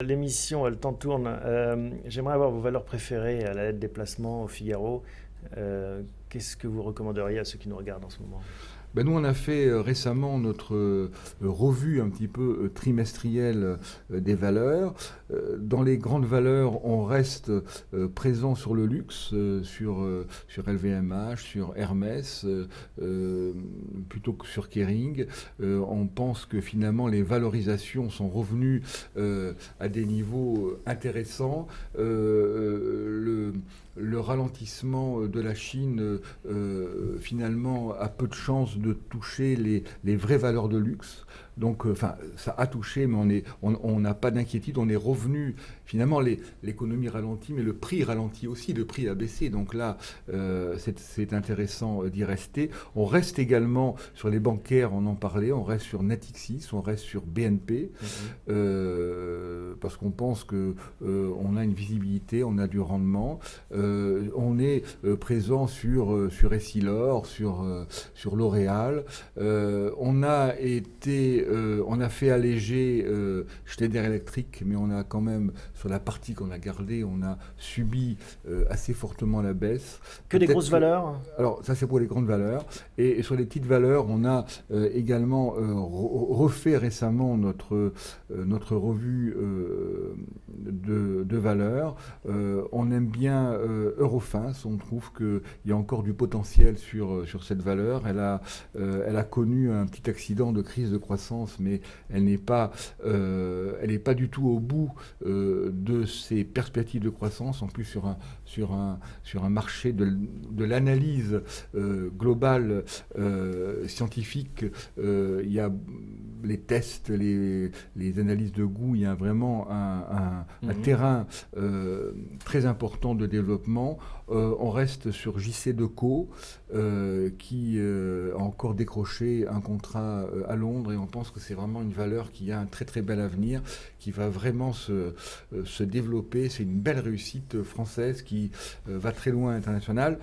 L'émission, le temps tourne. J'aimerais avoir vos valeurs préférées à la lettre des placements au Figaro. Qu'est-ce que vous recommanderiez à ceux qui nous regardent en ce moment? Ben nous, on a fait récemment notre revue un petit peu trimestrielle des valeurs. Dans les grandes valeurs, on reste présent sur le luxe, sur LVMH, sur Hermès, plutôt que sur Kering. On pense que finalement les valorisations sont revenues à des niveaux intéressants. Le ralentissement de la Chine, finalement, a peu de chances de toucher les vraies valeurs de luxe. Donc, ça a touché, mais on n'a pas d'inquiétude. On est revenu, finalement, l'économie ralentit, mais le prix ralentit aussi. Le prix a baissé. Donc là, c'est intéressant d'y rester. On reste également sur les bancaires, on en parlait. On reste sur Natixis, on reste sur BNP, parce qu'on pense qu'on a une visibilité, on a du rendement. On est présent sur Essilor, sur L'Oréal. On a fait alléger Schneider Electric, mais on a quand même, sur la partie qu'on a gardée, on a subi assez fortement la baisse. Que des grosses valeurs? Alors, ça c'est pour les grandes valeurs. Et sur les petites valeurs, on a également refait récemment notre revue de valeurs. On aime bien Eurofins. On trouve qu'il y a encore du potentiel sur cette valeur. Elle a connu un petit accident de crise de croissance, mais elle n'est pas du tout au bout de ses perspectives de croissance. En plus, sur un marché de l'analyse globale scientifique, il y a les tests, les analyses de goût, il y a vraiment un terrain très important de développement. On reste sur JC Decaux, qui a encore décroché un contrat à Londres, et on pense que c'est vraiment une valeur qui a un très très bel avenir, qui va vraiment se développer. C'est une belle réussite française qui va très loin à l'international.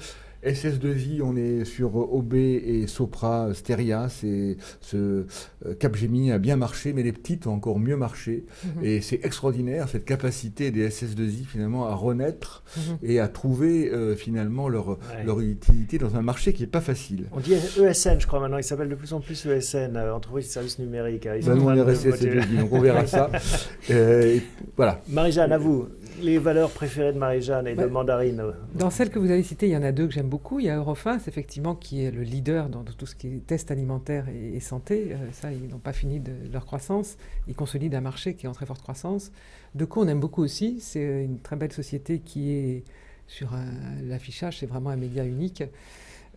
SS2I, on est sur OB et Sopra Steria. Ce Capgemini a bien marché, mais les petites ont encore mieux marché. Et c'est extraordinaire, cette capacité des SS2I finalement à renaître et à trouver finalement leur utilité dans un marché qui n'est pas facile. On dit ESN, je crois maintenant. Il s'appelle de plus en plus ESN, Entreprise de Services Numériques. Nous, on est resté SS2I, donc on verra ça. Voilà. Marie-Jeanne, à vous. Les valeurs préférées de Marie-Jeanne et de Mandarine. Dans celles que vous avez citées, il y en a deux que j'aime beaucoup. Il y a Eurofins, effectivement, qui est le leader dans tout ce qui est tests alimentaires et santé. Ça, ils n'ont pas fini de leur croissance. Ils consolident un marché qui est en très forte croissance. Decaux, on aime beaucoup aussi. C'est une très belle société qui est sur l'affichage. C'est vraiment un média unique.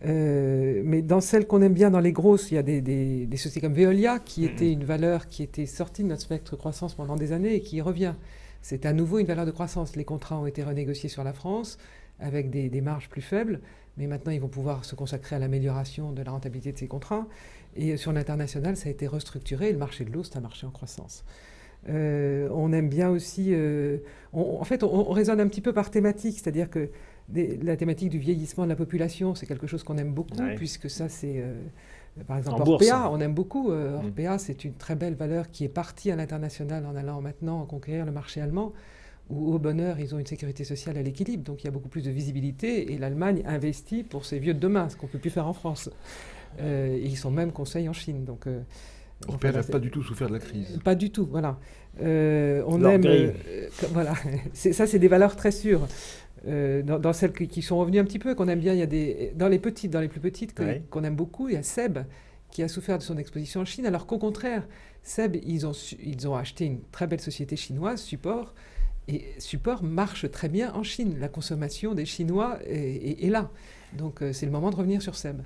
Mais dans celles qu'on aime bien, dans les grosses, il y a des sociétés comme Veolia, qui était une valeur qui était sortie de notre spectre croissance pendant des années et qui revient. C'est à nouveau une valeur de croissance. Les contrats ont été renégociés sur la France avec des marges plus faibles, mais maintenant ils vont pouvoir se consacrer à l'amélioration de la rentabilité de ces contrats. Et sur l'international, ça a été restructuré. Le marché de l'eau, c'est un marché en croissance. On aime bien aussi... en fait, on raisonne un petit peu par thématique, c'est-à-dire que la thématique du vieillissement de la population, c'est quelque chose qu'on aime beaucoup, puisque ça, c'est... par exemple, Orpea, on aime beaucoup. Orpea, c'est une très belle valeur qui est partie à l'international en allant maintenant conquérir le marché allemand, où au bonheur, ils ont une sécurité sociale à l'équilibre. Donc il y a beaucoup plus de visibilité et l'Allemagne investit pour ses vieux de demain, ce qu'on ne peut plus faire en France. Et ils sont même conseils en Chine. Donc, Orpea n'a pas du tout souffert de la crise. Pas du tout, voilà. On aime... voilà. Ça, c'est des valeurs très sûres. Dans celles qui sont revenues un petit peu, qu'on aime bien, il y a dans les plus petites, qu'on aime beaucoup, il y a Seb, qui a souffert de son exposition en Chine, alors qu'au contraire, Seb, ils ont acheté une très belle société chinoise, Support, et Support marche très bien en Chine. La consommation des Chinois est là. Donc c'est le moment de revenir sur Seb.